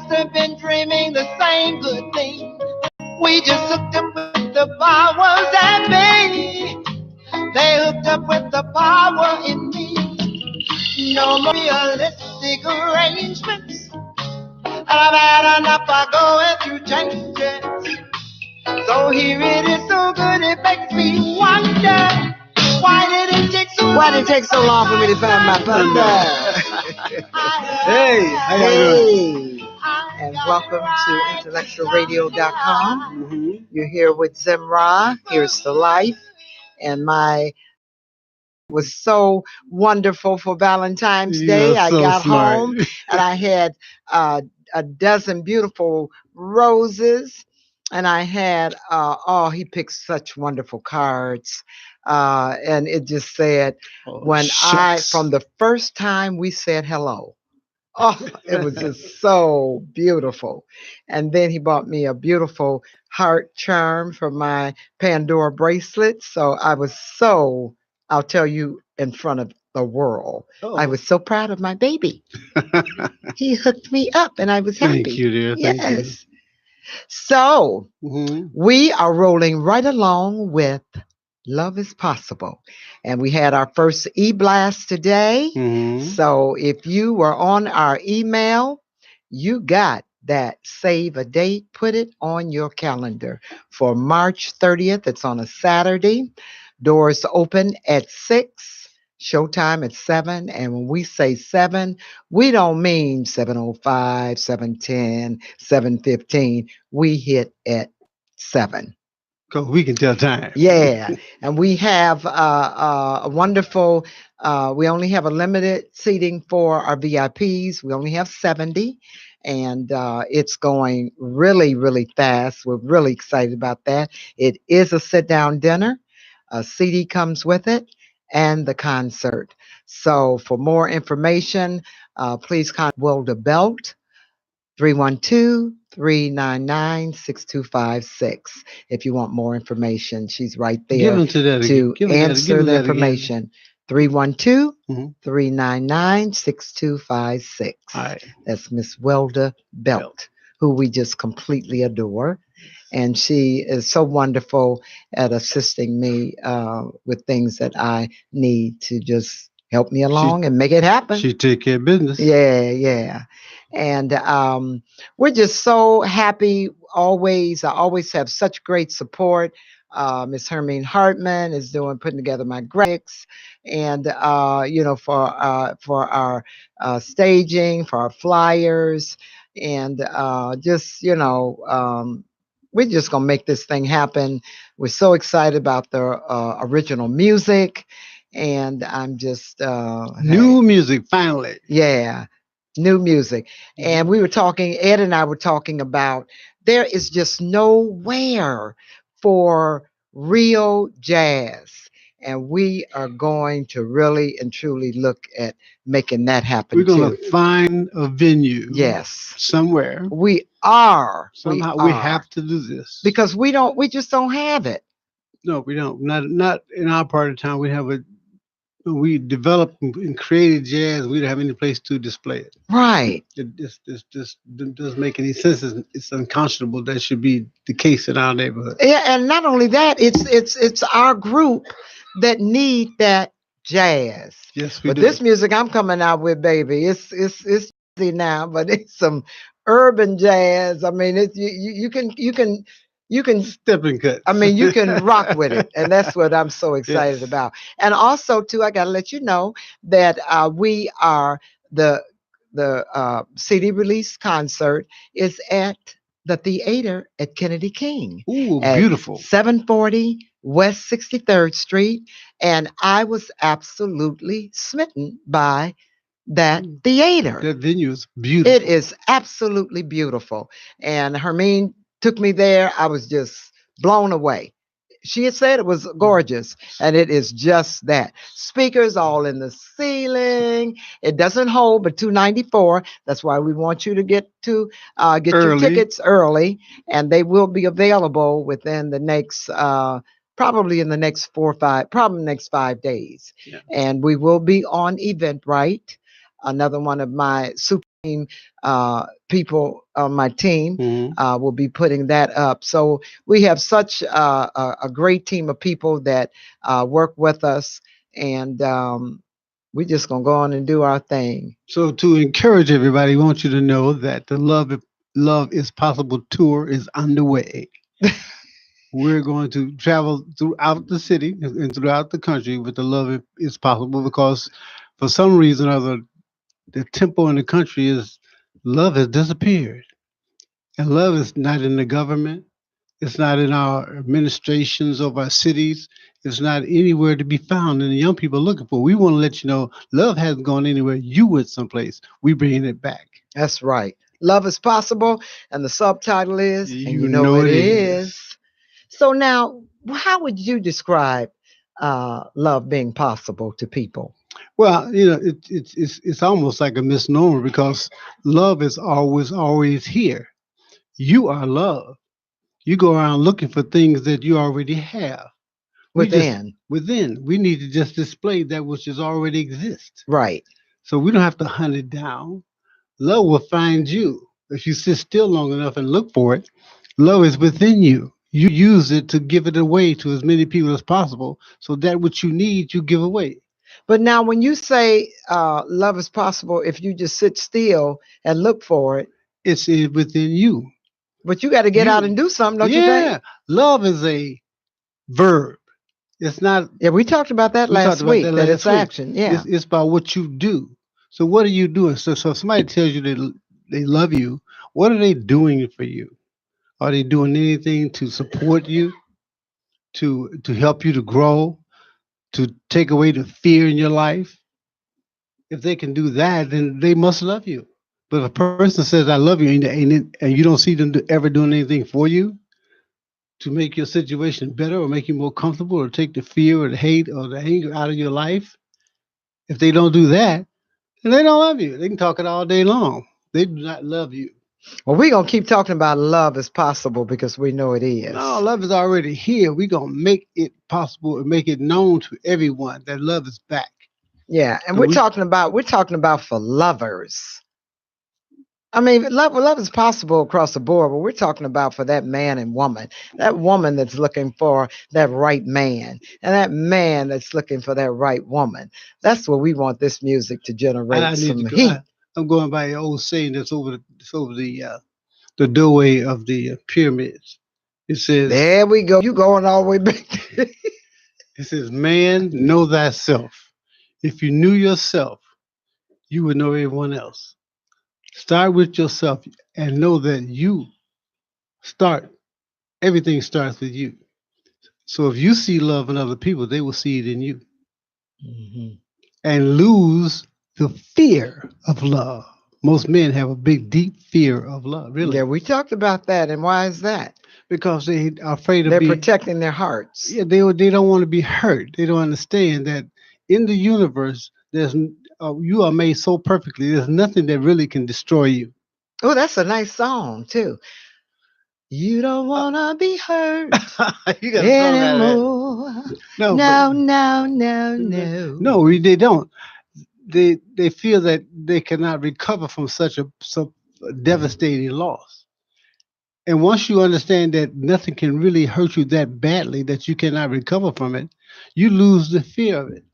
must have been dreaming the same good thing. We just hooked up with the powers that be. They hooked up with the power in me. No more realistic arrangements. I've had enough of going through changes. So here it is, so good it makes me wonder. Why did it take so long for me to find my thunder? Hey, how you doing? And welcome to IntellectualRadio.com. Mm-hmm. You're here with Zemrah. Here's the life. And my was so wonderful for Valentine's Day. I got home and I had a dozen beautiful roses. And I had, he picked such wonderful cards. And it just said, from the first time we said hello, it was just so beautiful. And then he bought me a beautiful heart charm for my Pandora bracelet. So I was I'll tell you in front of the world, I was so proud of my baby. He hooked me up and I was happy. Thank you, dear. Yes. Thank you. So we are rolling right along with Love is Possible. And we had our first e-blast today. So if you were on our email, you got that save a date, put it on your calendar for March 30th. It's on a Saturday. Doors open at 6. Showtime at 7. And when we say 7, we don't mean 7:05, 7:10, 7:15. We hit at 7. Because we can tell time. Yeah. And we have a wonderful, we only have a limited seating for our VIPs. We only have 70. And it's going really, really fast. We're really excited about that. It is a sit-down dinner. A CD comes with it and the concert. So for more information, please contact Wilda Belt, 312-399-6256. If you want more information, she's right there to answer the information. 312-399-6256. That's Miss Wilda Belt, who we just completely adore. And she is so wonderful at assisting me with things that I need to just help me along and make it happen. She take care of business. Yeah. And we're just so happy always. I always have such great support. Miss Hermine Hartman is putting together my graphics, and for our staging, for our flyers, and we're just gonna make this thing happen. We're so excited about the original music, and I'm just new music finally. Yeah. New music. And Ed and I were talking about there is just nowhere for real jazz. And we are going to really and truly look at making that happen. We're going to find a venue. Yes. Somewhere. We are. Somehow we have to do this. Because we just don't have it. No, we don't. Not in our part of town. We developed and created jazz. We don't have any place to display it. Right. It just doesn't make any sense. It's unconscionable that should be the case in our neighborhood. Yeah, and not only that, it's our group that need that jazz. Yes, we do. But this music I'm coming out with, baby, it's now, but it's some urban jazz. I mean, you can step and cut. I mean, you can rock with it, and that's what I'm so excited about. And also, too, I got to let you know that we are the CD release concert is at the theater at Kennedy King. Ooh, beautiful. 740 West 63rd Street, and I was absolutely smitten by that theater. That venue is beautiful. It is absolutely beautiful, and Hermine took me there. I was just blown away. She had said it was gorgeous, and it is just that. Speakers all in the ceiling. It doesn't hold but $294. That's why we want you to get your tickets early, and they will be available within the next probably in the next 5 days. Yeah. And we will be on Eventbrite, another one of my super people on my team Mhm. will be putting that up. So we have such a great team of people that work with us, and we're just gonna go on and do our thing. So to encourage everybody, we want you to know that the Love is Possible tour is underway. We're going to travel throughout the city and throughout the country with the Love is Possible because for some reason or other, the tempo in the country is love has disappeared. And love is not in the government. It's not in our administrations of our cities. It's not anywhere to be found. And the young people are looking for. We want to let you know love hasn't gone anywhere. You went someplace. We bringing it back. That's right. Love is possible, and the subtitle is, and You you know know it it is. is. So now, how would you describe love being possible to people? Well, it's almost like a misnomer because love is always here. You are love. You go around looking for things that you already have. We just Within, within. We need to just display that which is already exists. right. So we don't have to hunt it down. Love will find you if you sit still long enough and look for it. Love is within you. You use it to give it away to as many people as possible. So that which you need, you give away. But now, when you say love is possible, if you just sit still and look for it, It's within you. but you got to get out You, and do something, don't you think? yeah. Love is a verb. It's not. Yeah, we talked about that We talked last about that week. That it's last week. action. Yeah. It's about what you do. So what are you doing? So if somebody tells you they love you, what are they doing for you? Are they doing anything to support you, to help you to grow, to take away the fear in your life? If they can do that, then they must love you. But if a person says I love you and you don't see them ever doing anything for you to make your situation better or make you more comfortable or take the fear or the hate or the anger out of your life, if they don't do that, then they don't love you. They can talk it all day long. They do not love you. Well, we're going to keep talking about love is possible because we know it No, is. love is already here. We're going to make it possible and make it known to everyone that love is back. Yeah, and So we, we're talking about for lovers. I mean, love is possible across the board, but we're talking about for that man and woman, that woman that's looking for that right man, and that man that's looking for that right woman. That's what we want this music to I generate need to some go. heat. I'm going by an old saying that's over the doorway of the pyramids. It says, There we go. You going all the way back. "Man, know thyself. If you knew yourself, you would know everyone else. Start with yourself and know that you start. Everything starts with you. So if you see love in other people, they will see it in you Mhm. and lose the fear of love. Most men have a big, deep fear of love, Yeah, really, we talked about that, and why is that? because they are afraid of They're being. protecting their hearts. Yeah, they don't want to be hurt. They don't understand that in the universe, you are made so perfectly. There's nothing that really can destroy you. Oh, that's a nice song too. You don't Uh, wanna be hurt you got a song out of that? anymore. No, but No, no, no, no, no. they don't. They feel that they cannot recover from such a so devastating loss. And once you understand that nothing can really hurt you that badly that you cannot recover from it, you lose the fear of it.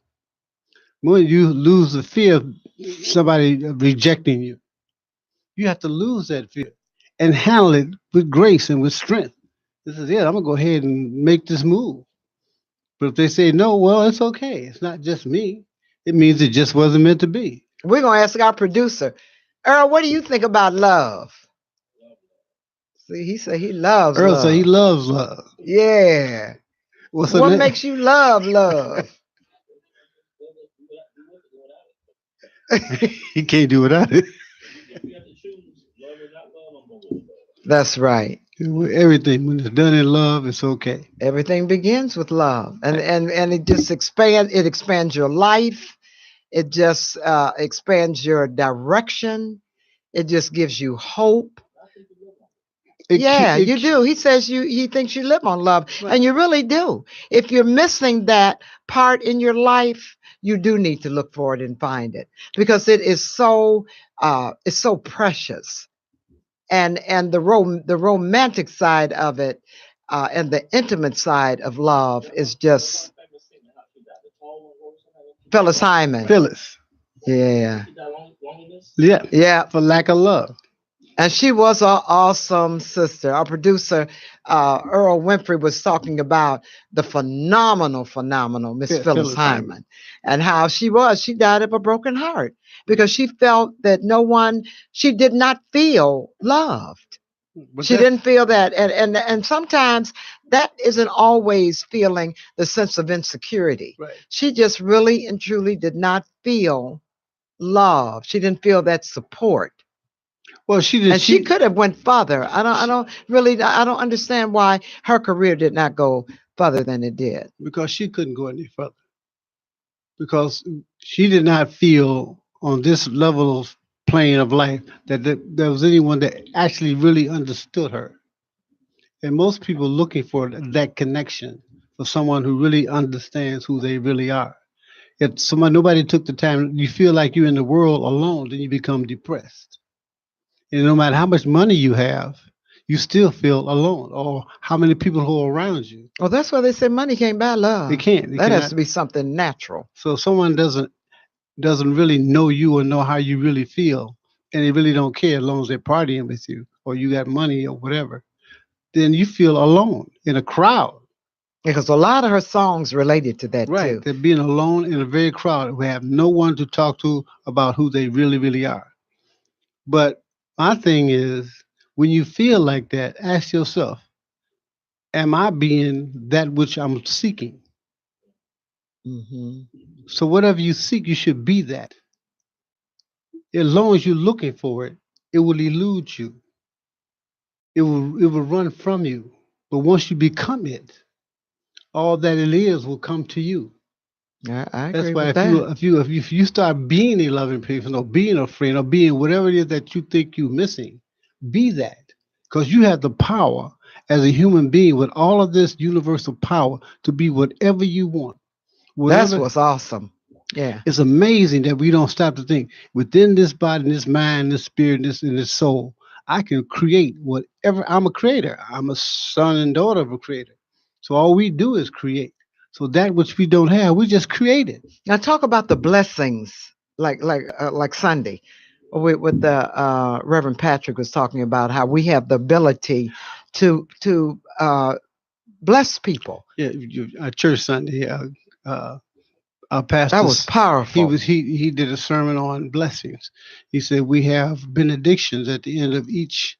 When you lose the fear of somebody rejecting you, you have to lose that fear and handle it with grace and with strength. This is it. I'm gonna go ahead and make this move. But if they say no, well, it's okay. It's not just me. It means it just wasn't meant to be. We're gonna ask our producer, Earl, what do you think about love? See, he said he loves Earl said he love. loves love. Yeah. What's her What name? makes you love love? He can't do without it. That's right. Everything when it's done in love, it's okay. Everything begins with love, and it just expands your life. It just expands your direction. It just gives you hope. It, Yeah, it, you do. He says he thinks you live on love, right. and you really do. If you're missing that part in your life, you do need to look for it and find it because it is so is so precious, and the romantic side of it, and the intimate side of love is just Phyllis Hyman. Phyllis. Yeah, Yeah. yeah. For lack of love. And she was an awesome sister. Our producer, Earl Winfrey, was talking about the phenomenal Miss Phyllis Phyllis Hyman. Hyman, and how she was. She died of a broken heart because she felt that she did not feel loved. But She didn't feel that, and sometimes that isn't always feeling the sense of insecurity. Right. She just really and truly did not feel love. She didn't feel that support. Well, she did. And she could have went further. I don't understand why her career did not go further than it did. Because she couldn't go any further. Because she did not feel on this level of plane of life that there was anyone that actually really understood her. And most people looking for that connection, for someone who really understands who they really are. If nobody took the time, you feel like you're in the world alone, then you become depressed. And no matter how much money you have, you still feel alone. Or how many people who are around you. Well, that's why they say money can't buy love. They can't. That has to be something natural. So if someone doesn't really know you or know how you really feel, and they really don't care as long as they're partying with you or you got money or whatever, then you feel alone in a crowd. Because a lot of her songs related to that Right. too. They're being alone in a very crowd who have no one to talk to about who they really, really are. But my thing is, when you feel like that, ask yourself, am I being that which I'm seeking? Mm-hmm. So whatever you seek, you should be that. As long as you're looking for it, it will elude you. It will run from you. But once you become it, all that it is will come to you. I agree That's why with if you start being a loving person or being a friend or being whatever it is that you think you're missing, be that. Because you have the power as a human being with all of this universal power to be whatever you want. That's Whatever. what's awesome. Yeah. It's amazing that we don't stop to think within this body, this mind, this spirit, and this soul, I can create whatever. I'm a creator. I'm a son and daughter of a creator. So all we do is create. So that which we don't have, we just create it. Now talk about the blessings, like Sunday, with the Reverend Patrick was talking about how we have the ability to bless people. Yeah, our church Sunday, our pastor, That was powerful. He did a sermon on blessings. He said we have benedictions at the end of each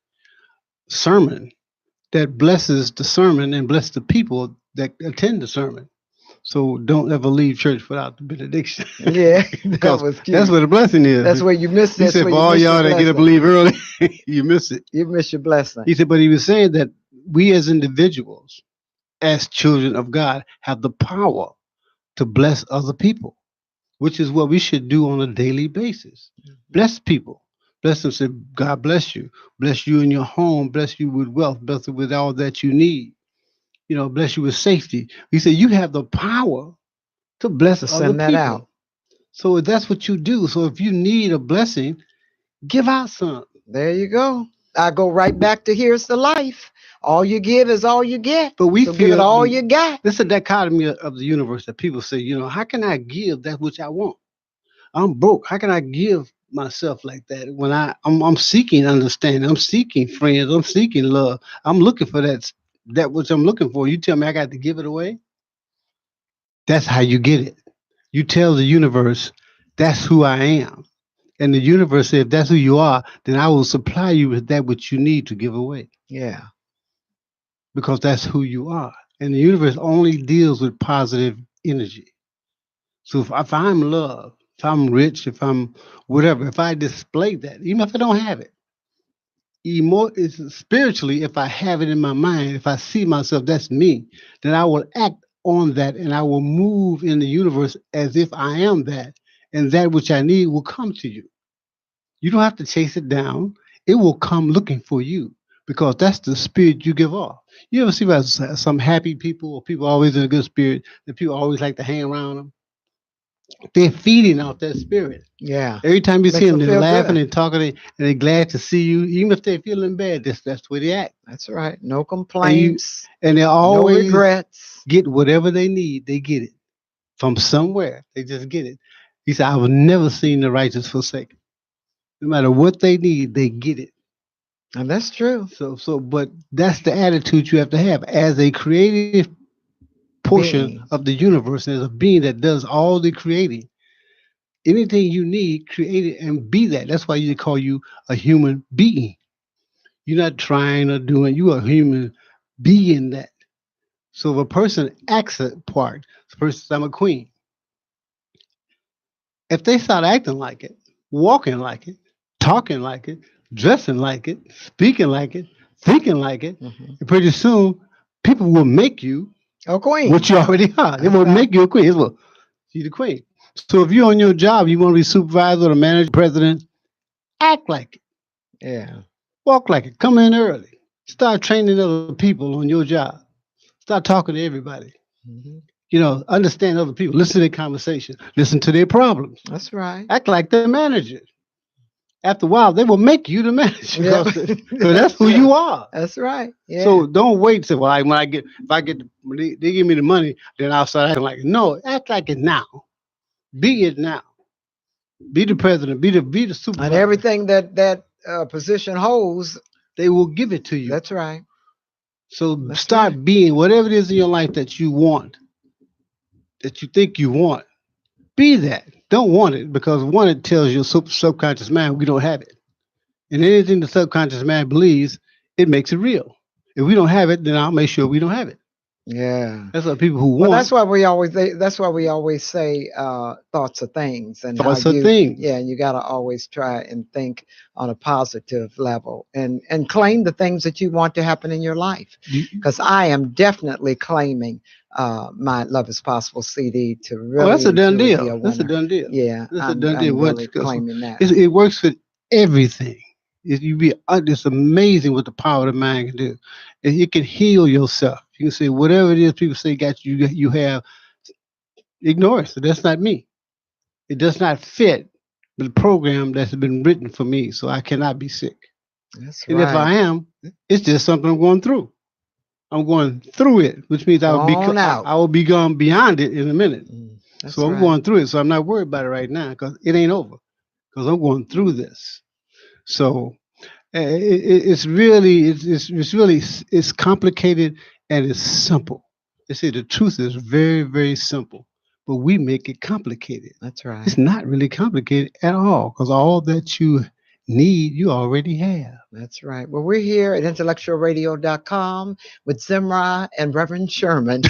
sermon that blesses the sermon and bless the people that attend the sermon. So don't ever leave church without the benediction. Yeah, because that was cute. that's where the blessing is. That's where you miss it. He said, for all y'all that get up and leave early, you miss it. You miss your blessing. He said, but he was saying that we as individuals, as children of God, have the power to bless other people, which is what we should do on a daily basis. Bless people. Bless them. Say, God bless you in your home, bless you with wealth, bless you with all that you need. Bless you with safety. He said you have the power to bless other send that people. Out. So that's what you do. So if you need a blessing, give out some. There you go. I go right back to here's the life. All you give is all you get. But we so feel give it all you got. This is a dichotomy of the universe that people say, how can I give that which I want? I'm broke. How can I give myself like that when I'm seeking understanding? I'm seeking friends. I'm seeking love. I'm looking for that which I'm looking for. You tell me I got to give it away? That's how you get it. You tell the universe, that's who I am. And the universe said, if that's who you are, then I will supply you with that which you need to give away. Yeah. Because that's who you are. And the universe only deals with positive energy. So if I'm love, if I'm rich, if I'm whatever, if I display that, even if I don't have it, spiritually, if I have it in my mind, if I see myself, that's me, then I will act on that and I will move in the universe as if I am that. And that which I need will come to you. You don't have to chase it down. It will come looking for you because that's the spirit you give off. You ever see about some happy people or people always in a good spirit that people always like to hang around them? They're feeding off that spirit. Yeah. Every time you see them, they're laughing good. and talking, and they're glad to see you, even if they're feeling bad. That's the way they act. That's right. No complaints. And they No always regrets. get whatever they need. They get it from somewhere. They just get it. He said, "I have never seen the righteous forsaken. No matter what they need, they get it." And that's true. But that's the attitude you have to have as a creative portion Being. of the universe, as a being that does all the creating. Anything you need, create it and be that. That's why you call you a human being. You're not trying or doing. You are a human being that. So if a person acts a part, for instance, I'm a queen. If they start acting like it, walking like it, talking like it, dressing like it, speaking like it, thinking like it, and pretty soon people will make you a queen. What you already are. They will make you a queen. Well, she's the queen. So if you're on your job, you want to be supervisor or manager, president, act like it. Yeah. Walk like it. Come in early. Start training other people on your job. Start talking to everybody. Understand other people. Listen to their conversation. Listen to their problems. That's right. Act like the manager. After a while, they will make you the manager. Yeah. So that's who you are. That's right. Yeah. So don't wait till when I get they give me the money, then I'll start acting like it. No, act like it now. Be it now. Be the president. Be the supervisor. And everything that position holds, they will give it to you. That's right. So start being whatever it is in your life that you want, that you think you want. Be that. Don't want it, because it tells your subconscious mind we don't have it. And anything the subconscious mind believes, it makes it real. If we don't have it, then I'll make sure we don't have it. Yeah. That's what people who want. Well, that's why we always say thoughts are things, and thoughts are things. Yeah, and you got to always try and think on a positive level and claim the things that you want to happen in your life. Because I am definitely claiming my Love Is Possible CD to really. Oh, that's a done deal. That's a done deal. Yeah, that's a done deal. I'm really claiming that. It works with everything. It's amazing what the power of the mind can do. It can heal yourself. You can say whatever it is people say got you. You have ignore it. So that's not me. It does not fit the program that's been written for me. So I cannot be sick. That's and right. if I am, it's just something I'm going through. I'm going through it, which means I will be gone beyond it in a minute. So I'm going through it. So I'm not worried about it right now, because it ain't over. Because I'm going through this. So it's complicated and it's simple. They say the truth is very, very simple, but we make it complicated. That's right. It's not really complicated at all, because all that you need, you already have. That's right. Well, we're here at IntellectualRadio.com with Zemrah and Reverend Sherman.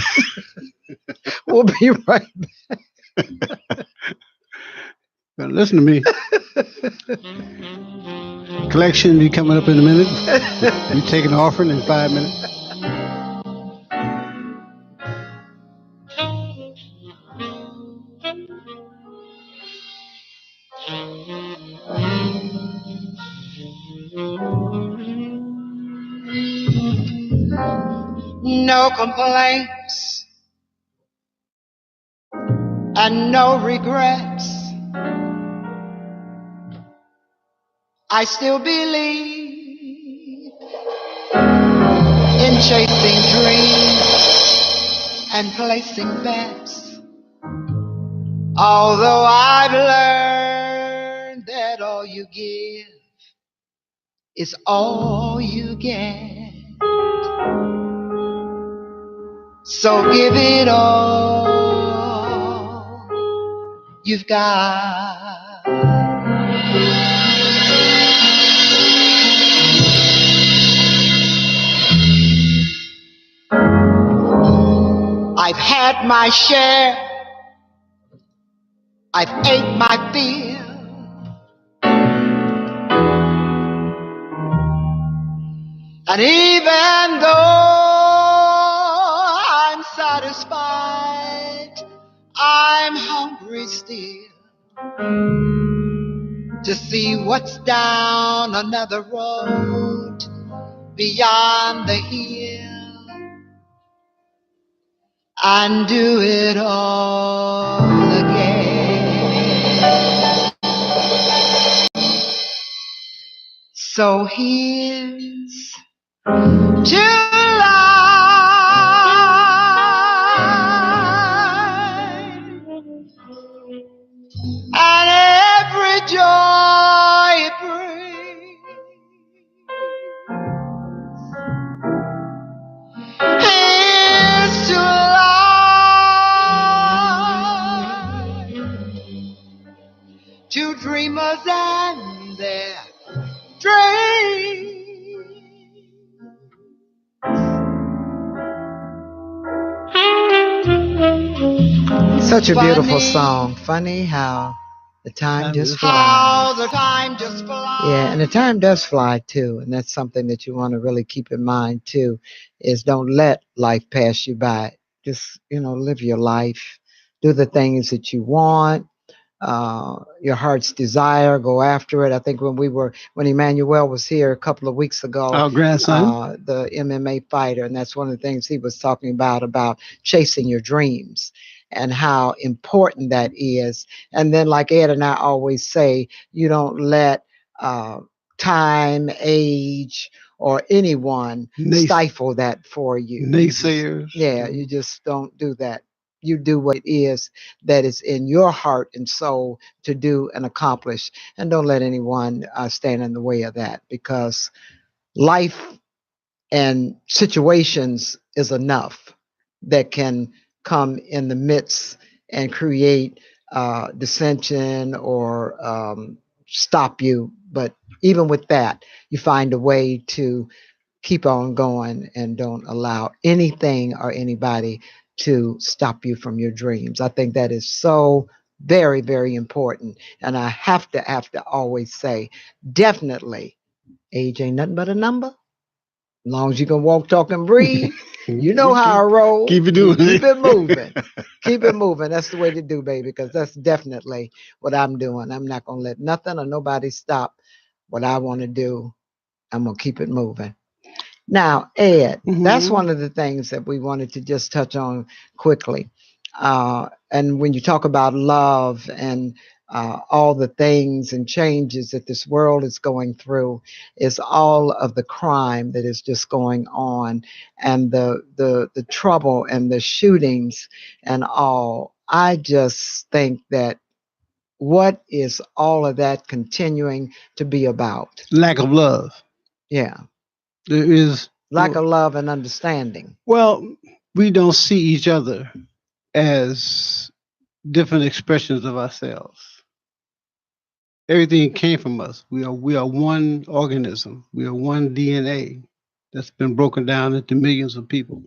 We'll be right back. Now listen to me. Collection be coming up in a minute. We take an offering in 5 minutes. No complaints and no regrets. I still believe in chasing dreams and placing bets. Although I've learned that all you give is all you get. So give it all you've got. I've had my share. I've ate my fill. And even though I'm satisfied, I'm hungry still to see what's down another road beyond the hill, and do it all again. So here's July, and every joy it brings. Here's July to dreamers and their dreams. Such a beautiful song. Funny how the time just flies. Yeah, and the time does fly too. And that's something that you want to really keep in mind too, is don't let life pass you by. Just, live your life. Do the things that you want. Your heart's desire, go after it. I think when Emmanuel was here a couple of weeks ago, Our grandson, the MMA fighter, and that's one of the things he was talking about chasing your dreams and how important that is. And then, like Ed and I always say, you don't let time, age, or anyone stifle that for you. Naysayers. You just don't do that. You do what it is that is in your heart and soul to do and accomplish. And don't let anyone stand in the way of that, because life and situations is enough that can come in the midst and create dissension or stop you. But even with that, you find a way to keep on going and don't allow anything or anybody to stop you from your dreams. I think that is so very, very important. And I have to always say, definitely, age ain't nothing but a number. As long as you can walk, talk, and breathe, you know how I roll. Keep it doing. Keep it moving. Keep it moving. That's the way to do, baby, because that's definitely what I'm doing. I'm not going to let nothing or nobody stop what I want to do. I'm going to keep it moving. Now, Ed, that's one of the things that we wanted to just touch on quickly. And when you talk about love and all the things and changes that this world is going through, is all of the crime that is just going on, and the trouble and the shootings and all. I just think that what is all of that continuing to be about? Lack of love. Yeah. There is lack of love and understanding. Well, we don't see each other as different expressions of ourselves. Everything came from us. We are one organism. We are one DNA that's been broken down into millions of people.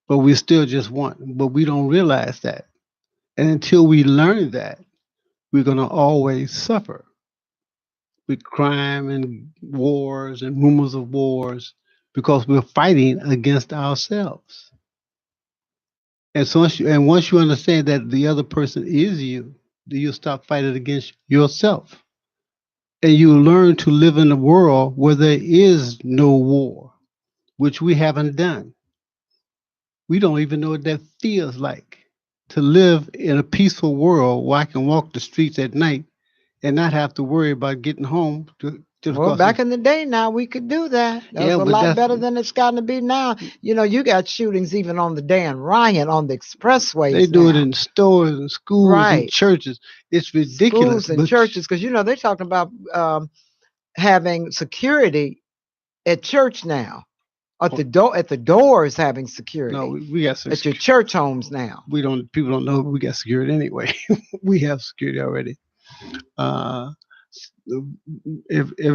But we're still just one. But we don't realize that. And until we learn that, we're going to always suffer with crime and wars and rumors of wars, because we're fighting against ourselves. And so once you understand that the other person is you, then you'll stop fighting against yourself. And you learn to live in a world where there is no war, which we haven't done. We don't even know what that feels like, to live in a peaceful world where I can walk the streets at night and not have to worry about getting home. Well, back in the day, now we could do that. That was a lot better than it's gotten to be now. You got shootings even on the Dan Ryan on the expressways. They do it in stores and schools and churches. It's ridiculous. Schools and churches, because they're talking about having security at church now. At the doors, having security. No, we got security at your church homes now. People don't know we got security anyway. We have security already. Ever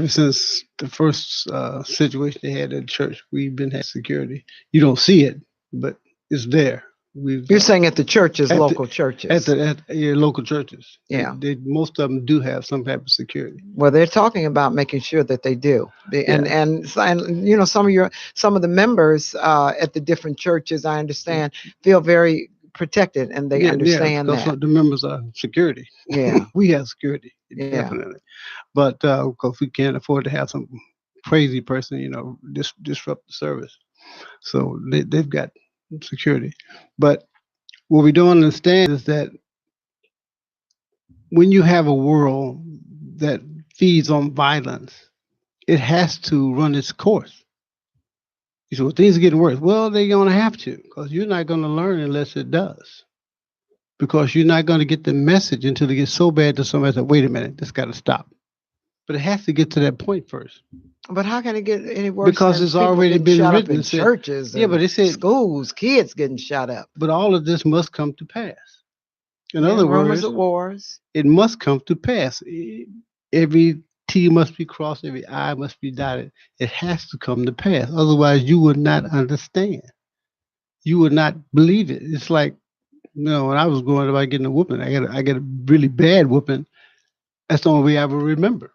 since the first situation they had at church, we've been having security. You don't see it, but it's there. You're saying at the churches, local churches. At your local churches. Yeah. Most of them do have some type of security. Well, they're talking about making sure that they do. And some of the members at the different churches, I understand, feel very protected, and they understand that. The members are security. Yeah. We have security, definitely. But because we can't afford to have some crazy person, disrupt the service. So they've got security. But what we don't understand is that when you have a world that feeds on violence it has to run its course. You say, well, things are getting worse. Well, they're going to have to, because you're not going to learn unless it does. Because you're not going to get the message until it gets so bad that somebody says, wait a minute, this got to stop. But it has to get to that point first. But how can it get any worse? Because than it's people already getting been shot written up in and said, churches, yeah, but it said schools, kids getting shot up. But all of this must come to pass. In Yeah, other rumors words, of wars. it must come to pass. Every T must be crossed, every I must be dotted. It has to come to pass. Otherwise, you would not understand. You would not believe it. It's like, when I was growing up, I getting a whooping. I get a really bad whooping. That's the only way I ever remember.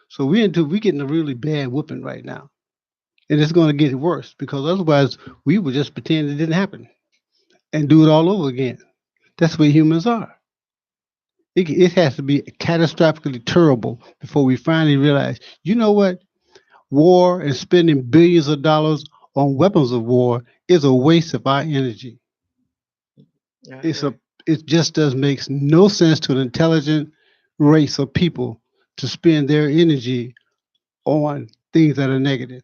So we getting a really bad whooping right now, and it's going to get worse because otherwise we would just pretend it didn't happen and do it all over again. That's where humans are. It has to be catastrophically terrible before we finally realize, you know what? War and spending billions of dollars on weapons of war is a waste of our energy. It just does makes no sense to an intelligent race of people to spend their energy on things that are negative.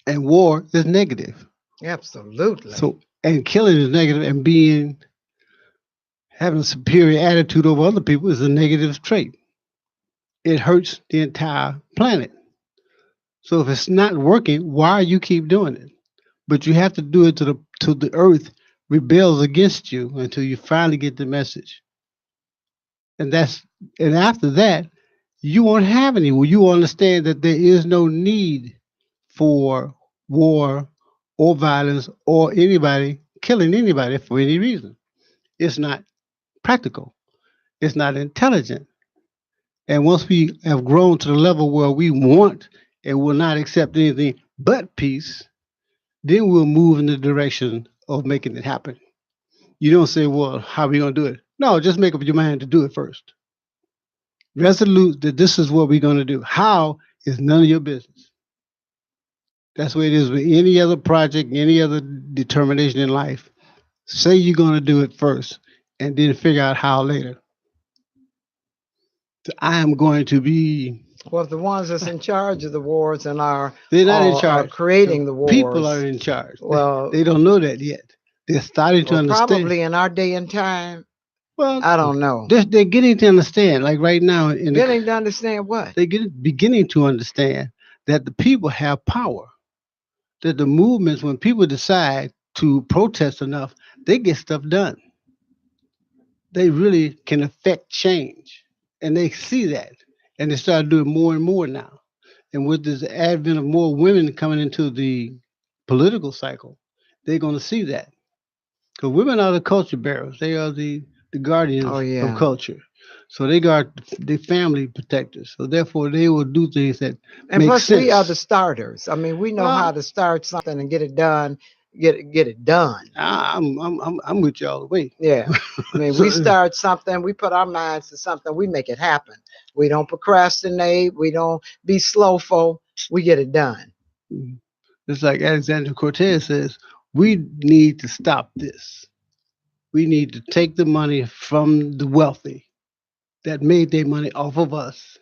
And war is negative. Absolutely. And killing is negative, and having a superior attitude over other people is a negative trait. It hurts the entire planet. So if it's not working, why you keep doing it? But you have to do it till the earth rebels against you until you finally get the message. And after that, you won't have any. You will understand that there is no need for war or violence or anybody killing anybody for any reason. It's not practical. It's not intelligent. And once we have grown to the level where we want and will not accept anything but peace, then we'll move in the direction of making it happen. You don't say, well, how are we going to do it? No, just make up your mind to do it first. Resolute that this is what we're going to do. How is none of your business. That's the way it is with any other project, any other determination in life. Say you're going to do it first and then figure out how later. I am going to be. Well, the ones that's in charge of the wars and they're not in charge. Are creating the wars. People are in charge. Well, they don't know that yet. They're starting to understand. Probably in our day and time. Well, I don't know. They're getting to understand. Like right now, to understand what? They're beginning to understand that the people have power. That the movements, when people decide to protest enough, they get stuff done. They really can affect change. And they see that. And they start doing more and more now. And with this advent of more women coming into the political cycle, they're going to see that. Because women are the culture bearers. They are the guardians of culture. So they guard the family protectors. So therefore, they will do things that and make plus sense. We are the starters. I mean, we know how to start something and get it done. Get it done. I'm with you all the way. Yeah, I mean, we start something. We put our minds to something. We make it happen. We don't procrastinate. We don't be slowful. We get it done. It's like Alexander Cortez says, we need to stop this. We need to take the money from the wealthy that made their money off of us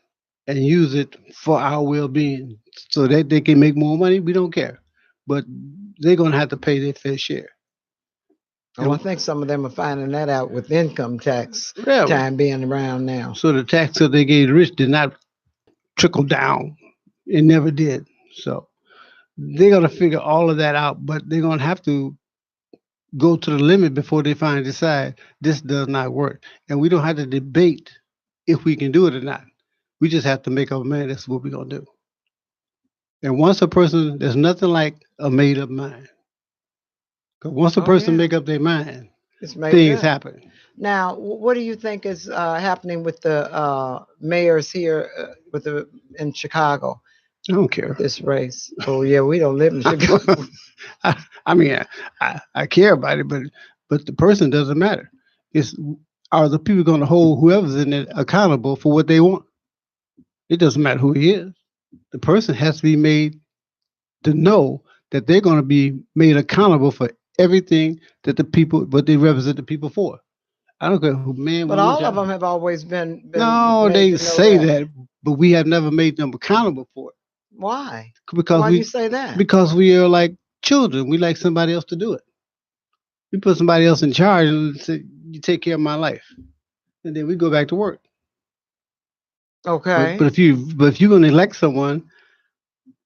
and use it for our well-being so that they can make more money. We don't care. But they're going to have to pay their fair share. Oh, I think some of them are finding that out with income tax time being around now. So the tax that they gave the rich did not trickle down. It never did. So they're going to figure all of that out, but they're going to have to go to the limit before they finally decide this does not work. And we don't have to debate if we can do it or not. We just have to make up a mind. That's what we're going to do. And once a person, there's nothing like a made up mind. Because once a person make up their mind, things happen. Now, what do you think is happening with the mayors here in Chicago? I don't care. This race. Oh, yeah, we don't live in Chicago. I mean, I care about it, but the person doesn't matter. Are the people going to hold whoever's in it accountable for what they want? It doesn't matter who he is. The person has to be made to know that they're going to be made accountable for everything that what they represent the people for. I don't care who man. But all of them have always been no, they say that, but we have never made them accountable for it. Why? Because Why do you say that? Because we are like children. We like somebody else to do it. We put somebody else in charge and say, "You take care of my life," and then we go back to work. Okay. But if you're going to elect someone,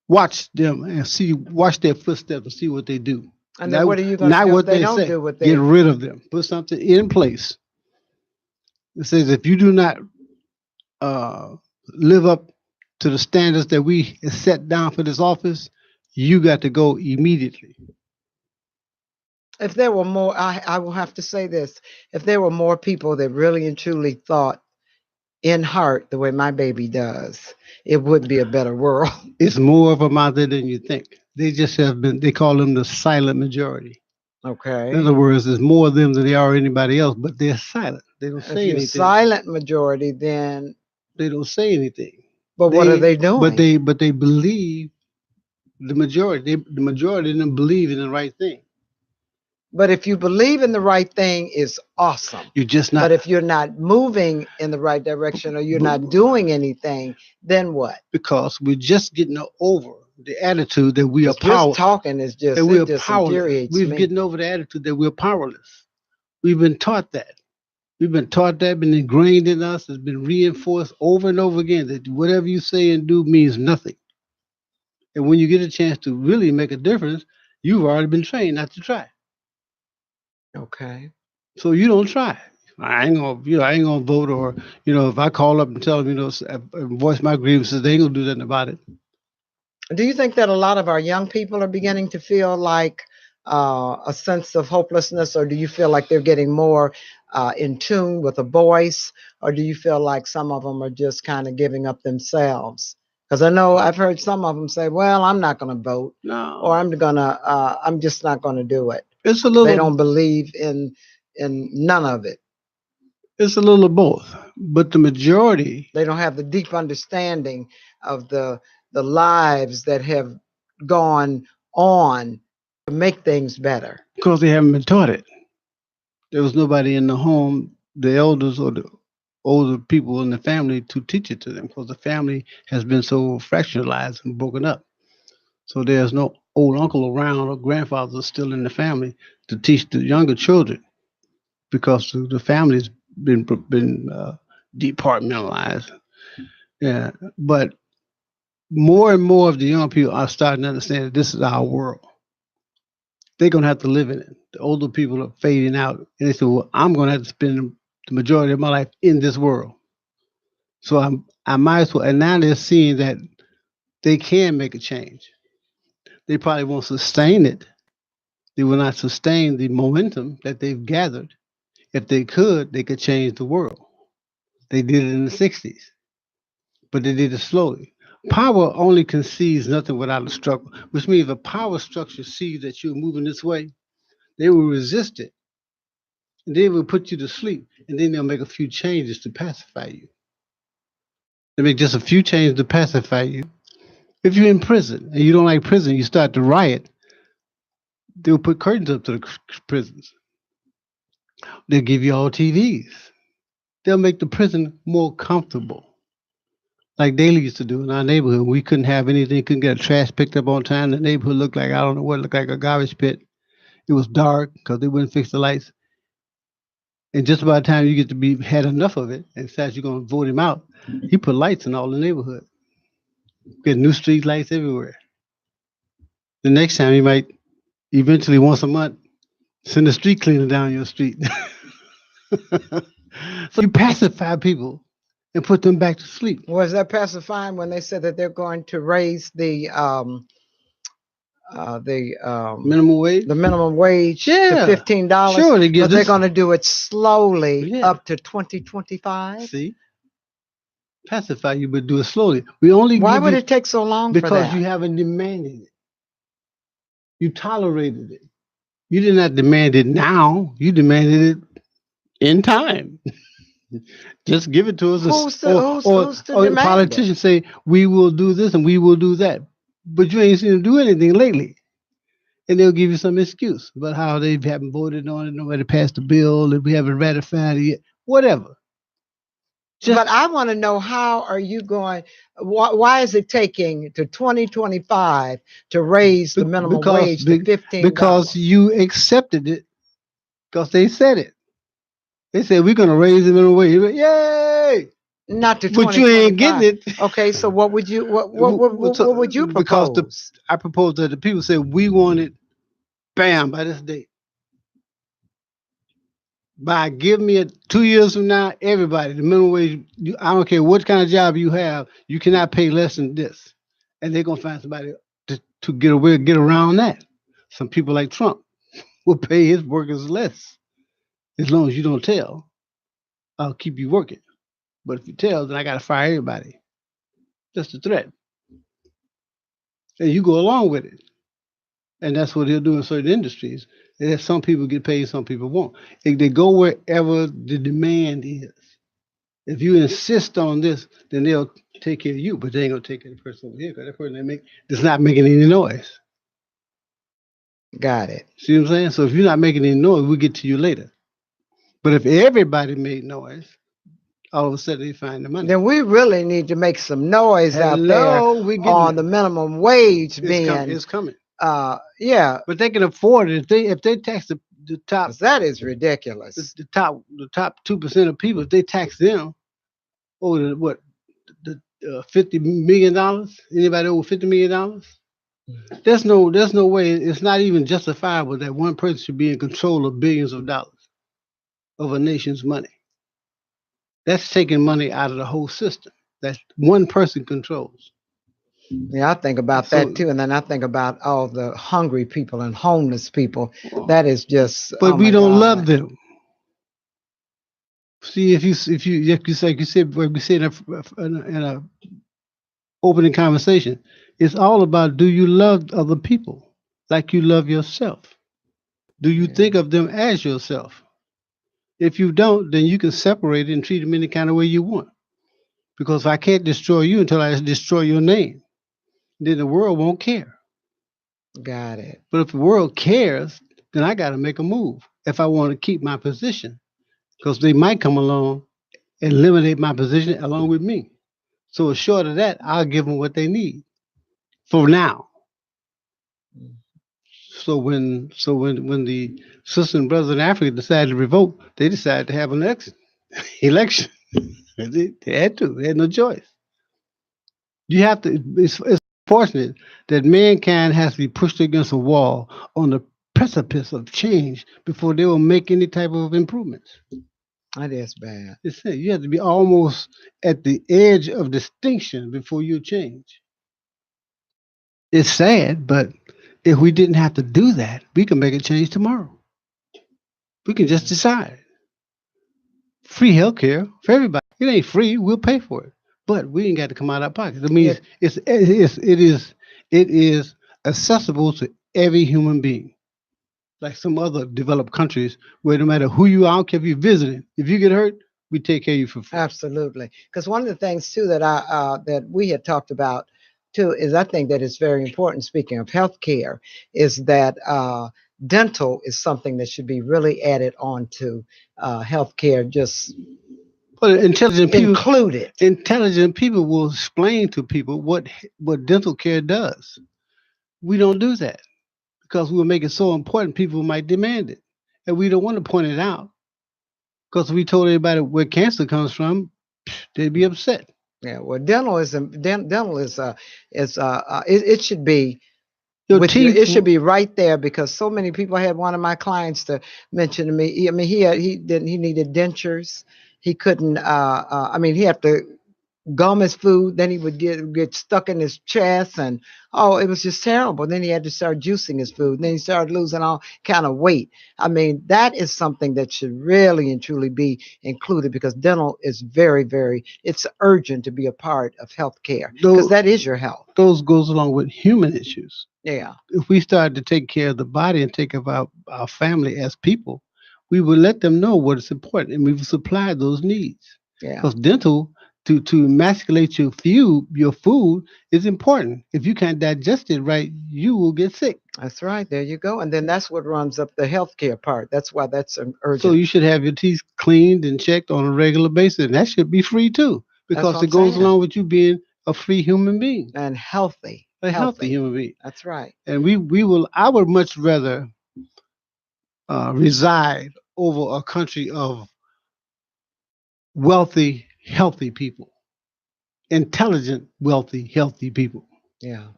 watch them and watch their footsteps and see what they do. And then what are you going to do if they don't do what they get rid of them? Put something in place. It says if you do not live up to the standards that we set down for this office, you got to go immediately. If there were more, I will have to say this: if there were more people that really and truly thought in heart the way my baby does, it would be a better world. It's more of them out there than you think. They just have been. They call them the silent majority. Okay. In other words, there's more of them than there are anybody else, but they're silent. They don't say anything. If you're silent majority, then they don't say anything. But what are they doing? But they believe the majority. The majority of them believe in the right thing. But if you believe in the right thing, it's awesome. You're just not. But if you're not moving in the right direction or you're not doing anything, then what? Because we're just getting over the attitude that we are powerless. Just talking is just, that we're just powerless. Infuriates We're me. getting over the attitude that we're powerless. We've been taught that. Been ingrained in us. It's been reinforced over and over again that whatever you say and do means nothing. And when you get a chance to really make a difference, you've already been trained not to try. Okay. So you don't try. I ain't gonna vote, or if I call up and tell them, voice my grievances, they ain't gonna do nothing about it. Do you think that a lot of our young people are beginning to feel like a sense of hopelessness, or do you feel like they're getting more in tune with a voice, or do you feel like some of them are just kind of giving up themselves? Because I know I've heard some of them say, "Well, I'm not going to vote," or I'm just not going to do it. It's a little. They don't believe in none of it. It's a little of both, but the majority. They don't have the deep understanding of the lives that have gone on to make things better. Because they haven't been taught it. There was nobody in the home, the elders or the older people in the family to teach it to them, because the family has been so fractionalized and broken up. So there's no old uncle around or grandfathers still in the family to teach the younger children, because the family's been departmentalized. Yeah, but more and more of the young people are starting to understand that this is our world. They're going to have to live in it. The older people are fading out. And they say, well, I'm going to have to spend the majority of my life in this world. So I might as well. And now they're seeing that they can make a change. They probably won't sustain it. They will not sustain the momentum that they've gathered. If they could change the world. They did it in the 60s. But they did it slowly. Power only concedes nothing without a struggle, which means if a power structure sees that you're moving this way, they will resist it. And they will put you to sleep. And then they'll make a few changes to pacify you. They make just a few changes to pacify you. If you're in prison and you don't like prison, you start to riot, they'll put curtains up to the prisons. They'll give you all TVs. They'll make the prison more comfortable. Like Daly used to do in our neighborhood. We couldn't have anything, couldn't get trash picked up on time. The neighborhood looked like, I don't know what, looked like a garbage pit. It was dark because they wouldn't fix the lights. And just about the time you get to be had enough of it and decides you're going to vote him out, he put lights in all the neighborhood. Get new street lights everywhere. The next time he might eventually once a month send a street cleaner down your street. So you pacify people and put them back to sleep. Was that pacifying when they said that they're going to raise the minimum wage? The minimum wage to $15. Sure, but they're going to do it slowly up to 2025. See, pacify you, but do it slowly. We only. Why would it take so long? Because you haven't demanded it. You tolerated it. You did not demand it now. You demanded it in time. Just give it to us. Who's to demand politicians say we will do this and we will do that, but you ain't seen them do anything lately. And they'll give you some excuse about how they haven't voted on it, nobody passed the bill, and we haven't ratified it yet. Whatever. But I want to know, how are you going? Why is it taking to 2025 to raise the minimum wage to $15? Because you accepted it, because they said it. They said we're going to raise the minimum wage. Yay! Not to 2025. But you ain't getting it. Okay, so what would you what would you propose? Because I proposed that the people said we want it, bam, by this date. By give me it 2 years from now, everybody, the minimum wage, I don't care what kind of job you have, you cannot pay less than this. And they're going to find somebody to get around that. Some people like Trump will pay his workers less. As long as you don't tell, I'll keep you working. But if you tell, then I got to fire everybody. That's the threat. And you go along with it. And that's what he'll do in certain industries. And some people get paid, some people won't. They go wherever the demand is. If you insist on this, then they'll take care of you, but they ain't going to take care of the person over here, because that person that's not making any noise. Got it. See what I'm saying? So if you're not making any noise, we'll get to you later. But if everybody made noise, all of a sudden they find the money. Then we really need to make some noise out there on the minimum wage being. It's coming. Yeah. But they can afford it. If they tax the top. That is ridiculous. The top 2% of people, if they tax them over the $50 million, anybody over $50 million, there's no way. It's not even justifiable that one person should be in control of billions of dollars of a nation's money. That's taking money out of the whole system that one person controls. Yeah, I think about that too, and then I think about all the hungry people and homeless people. That is just. But we don't love them. See, if you said in a opening conversation, it's all about, do you love other people like you love yourself? Do you think of them as yourself? If you don't, then you can separate it and treat them any kind of way you want. Because I can't destroy you until I destroy your name. Then the world won't care. Got it. But if the world cares, then I got to make a move if I want to keep my position. Because they might come along and eliminate my position along with me. So short of that, I'll give them what they need for now. So when the sisters and brothers in Africa decided to revolt, they decided to have an election. They had to. They had no choice. You have to. It's fortunate that mankind has to be pushed against a wall on the precipice of change before they will make any type of improvements. That is bad. You have to be almost at the edge of distinction before you change. It's sad, but if we didn't have to do that, we can make a change tomorrow. We can just decide. Free healthcare for everybody. It ain't free. We'll pay for it, but we ain't got to come out of our pockets. I mean, it is accessible to every human being. Like some other developed countries where no matter who you are, I don't care if you're visiting, if you get hurt, we take care of you for free. Absolutely. Because one of the things too that that we had talked about too is, I think that it's very important, speaking of healthcare, is that dental is something that should be really added on to healthcare. Just intelligent people will explain to people what dental care does. We don't do that. Because we'll make it so important, people might demand it. And we don't want to point it out. Because if we told everybody where cancer comes from, they'd be upset. Yeah, well, dental is it should be it should be right there, because so many people. I had one of my clients to mention to me. I mean, he needed dentures. He couldn't. He had to gum his food, then he would get stuck in his chest, and it was just terrible. Then he had to start juicing his food, and then he started losing all kind of weight. I mean, that is something that should really and truly be included, because dental is very, very, it's urgent to be a part of healthcare, because that is your health. Those goes along with human issues. Yeah. If we started to take care of the body and take care of our family as people, we would let them know what is important, and we would supply those needs. Yeah. Because dental to emasculate your food is important. If you can't digest it right, you will get sick. That's right. There you go. And then that's what runs up the healthcare part. That's why that's So urgent. you should have your teeth cleaned and checked on a regular basis. And that should be free too, That's what because I'm it goes saying. along with you being a free human being, And healthy. a healthy human being. That's right. And I would much rather reside over a country of wealthy, healthy people, intelligent, wealthy, healthy people. Yeah.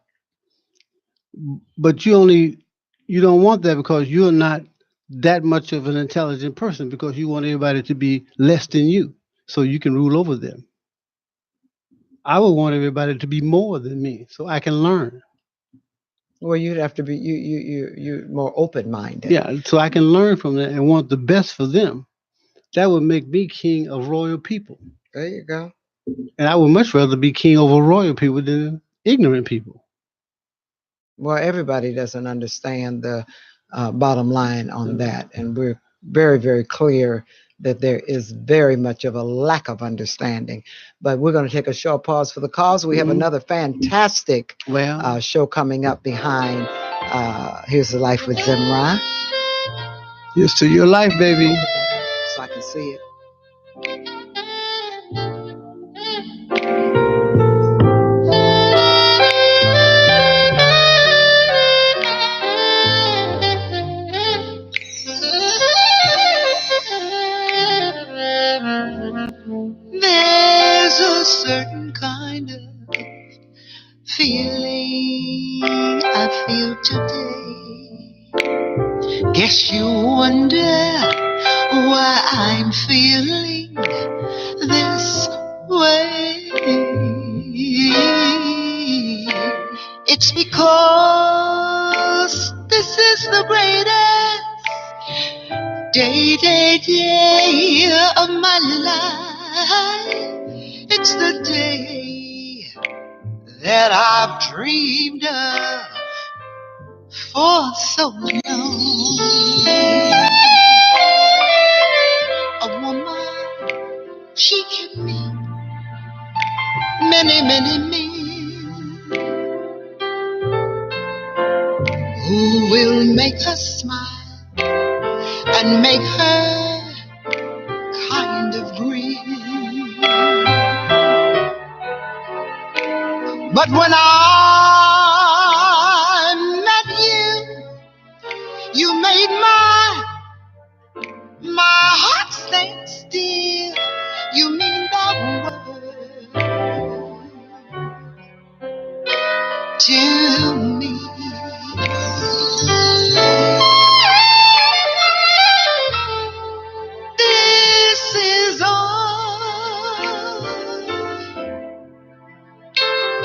But you don't want that because you're not that much of an intelligent person, because you want everybody to be less than you so you can rule over them. I would want everybody to be more than me so I can learn. Well, you'd have to be you're more open minded. Yeah, so I can learn from them and want the best for them. That would make me king of royal people. There you go. And I would much rather be king over royal people than ignorant people. Well, everybody doesn't understand the bottom line on that, and we're very, very clear that there is very much of a lack of understanding. But we're going to take a short pause for the cause. We have another fantastic show coming up behind. Here's the Life with Zemrah. Here's to your life, baby. So I can see it. There's a certain kind of feeling I feel today. Guess you wonder why I'm feeling this way. It's because this is the greatest day of my life. It's the day that I've dreamed of for so long. A woman, she can meet many, many men who will make her smile and make her kind of green. But when I met you, you made my heart stand still. You mean the world to me. This is all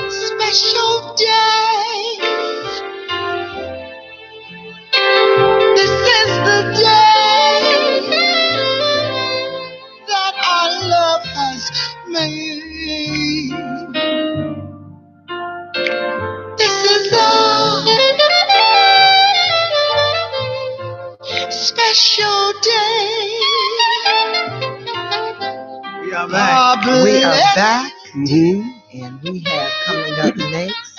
special day. This is the day that our love has made. This is a special day. We are back. We are back. And we have coming up next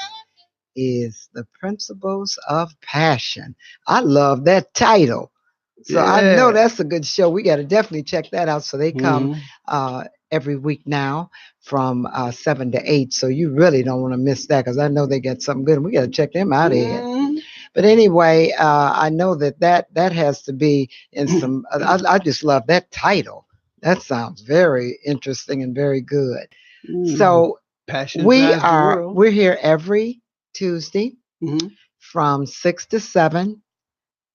is The Principles of Passion. I love that title. So I know that's a good show. We got to definitely check that out. So they come every week now from 7 to 8. So you really don't want to miss that, because I know they got something good. And we got to check them out here. But anyway, I know that has to be in some. I just love that title. That sounds very interesting and very good. So Passion we're here every Tuesday from 6 to 7.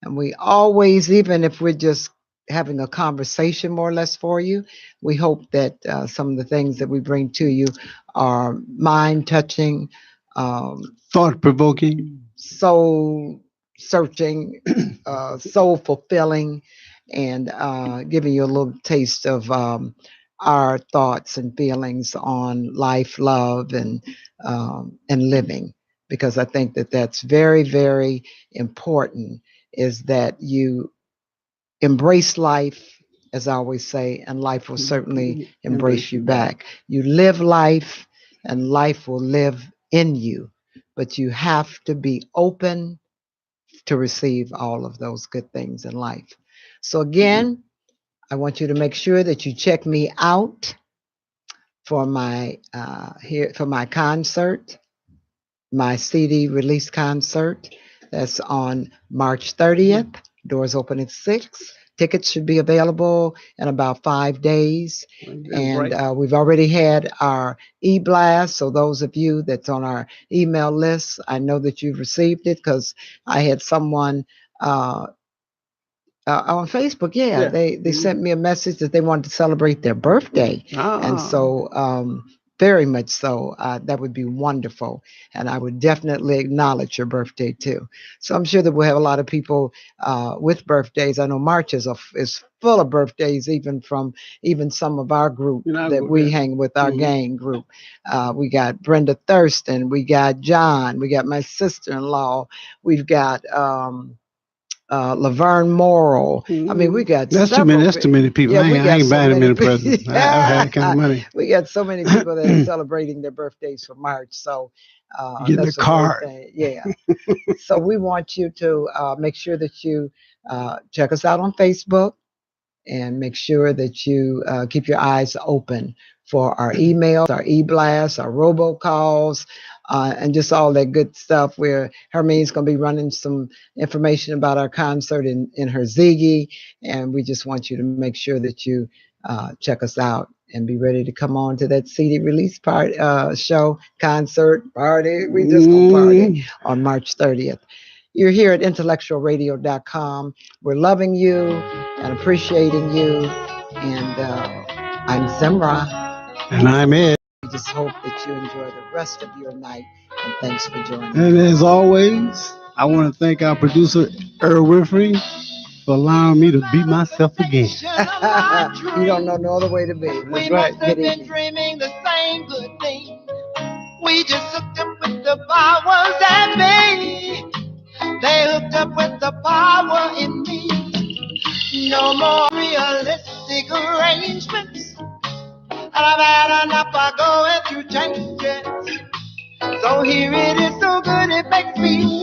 And we always, even if we're just having a conversation more or less for you, we hope that some of the things that we bring to you are mind-touching, thought-provoking, soul-searching, soul-fulfilling, and giving you a little taste of our thoughts and feelings on life, love, and living. Because I think that that's very, very important, is that you embrace life as I always say, and life will certainly embrace you back. You live life, and life will live in you, but you have to be open to receive all of those good things in life. So again, I want you to make sure that you check me out for my concert, my CD release concert. That's on March 30th. Doors open at 6. Tickets should be available in about 5 days. And we've already had our e-blast. So those of you that's on our email list, I know that you've received it because I had someone on Facebook. Yeah, they sent me a message that they wanted to celebrate their birthday. And so very much so. That would be wonderful. And I would definitely acknowledge your birthday too. So I'm sure that we'll have a lot of people with birthdays. I know March is full of birthdays, even from some of our group that we hang with, our gang group. We got Brenda Thurston. We got John. We got my sister-in-law. We've got Laverne Morrow. I mean, we got that's too many people. Yeah, I ain't buying them any presents. I have kind of money. We got so many people that are celebrating their birthdays for March. So that's a card. Thing. Yeah. So we want you to make sure that you check us out on Facebook, and make sure that you keep your eyes open for our emails, our e-blasts, our robocalls, and just all that good stuff, where Hermine's going to be running some information about our concert in her Ziggy. And we just want you to make sure that you check us out and be ready to come on to that CD release show, concert, party. We just going to party on March 30th. You're here at IntellectualRadio.com. We're loving you and appreciating you. And I'm Zemrah. And I'm Ed. We just hope that you enjoy the rest of your night. And thanks for joining us. And as always, I want to thank our producer, Earl Winfrey, for allowing me to be myself again. You don't know no other way to be. That's we right. must have been dreaming the same good thing. We just hooked up with the powers that be. They hooked up with the power in me. No more realistic arrangements. And I've had enough of going through changes. So here it is, so good it makes me